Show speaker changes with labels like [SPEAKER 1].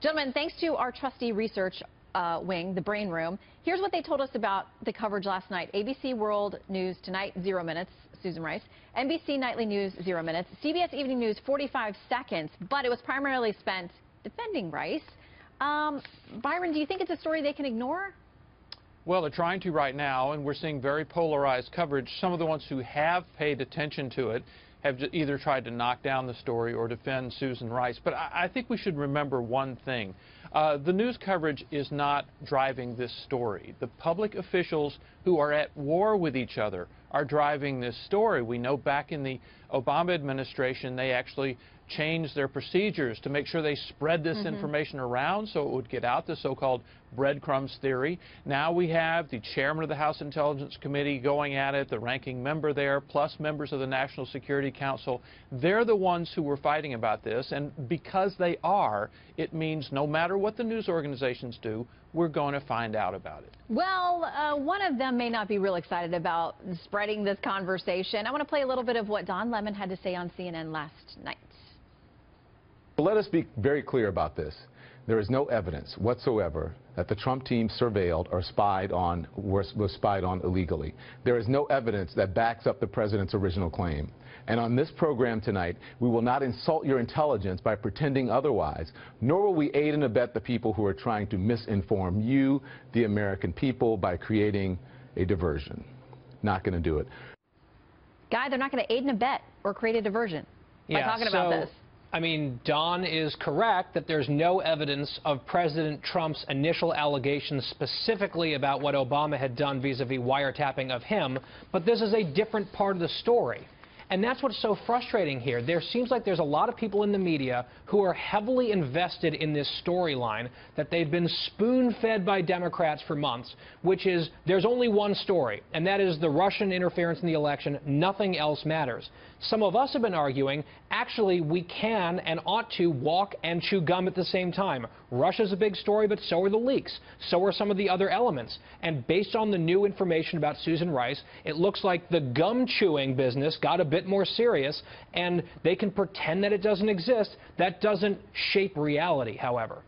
[SPEAKER 1] Gentlemen, thanks to our trustee research wing, the Brain Room. Here's what they told us about the coverage last night. ABC World News Tonight, 0 minutes, Susan Rice. NBC Nightly News, 0 minutes. CBS Evening News, 45 seconds, but it was primarily spent defending Rice. Byron, do you think it's a story they can ignore?
[SPEAKER 2] Well, they're trying to right now, and we're seeing very polarized coverage. Some of the ones who have paid attention to it have either tried to knock down the story or defend Susan Rice. But I think we should remember one thing. The news coverage is not driving this story. The public officials who are at war with each other are driving this story. We know back in the Obama administration, they actually changed their procedures to make sure they spread this information around so it would get out, the so-called breadcrumbs theory. Now we have the chairman of the House Intelligence Committee going at it, the ranking member there, plus members of the National Security Council. They're the ones who were fighting about this, and because they are, it means no matter what the news organizations do, we're going to find out about it.
[SPEAKER 1] Well, one of them may not be real excited about spreading this conversation. I want to play a little bit of what Don Lemon had to say on CNN last night.
[SPEAKER 3] Let us be very clear about this. There is no evidence whatsoever that the Trump team surveilled or was spied on illegally. There is no evidence that backs up the president's original claim. And on this program tonight, we will not insult your intelligence by pretending otherwise, nor will we aid and abet the people who are trying to misinform you, the American people, by creating a diversion. Not going to do it.
[SPEAKER 1] Guy, they're not going to aid and abet or create a diversion by talking about this.
[SPEAKER 4] I mean, Don is correct that there's no evidence of President Trump's initial allegations specifically about what Obama had done vis-a-vis wiretapping of him, but this is a different part of the story. And that's what's so frustrating here. There seems like there's a lot of people in the media who are heavily invested in this storyline that they've been spoon-fed by Democrats for months, which is there's only one story, and that is the Russian interference in the election. Nothing else matters. Some of us have been arguing, actually, we can and ought to walk and chew gum at the same time. Russia's a big story, but so are the leaks. So are some of the other elements. And based on the new information about Susan Rice, it looks like the gum-chewing business got a bit more serious, and they can pretend that it doesn't exist. That doesn't shape reality, however.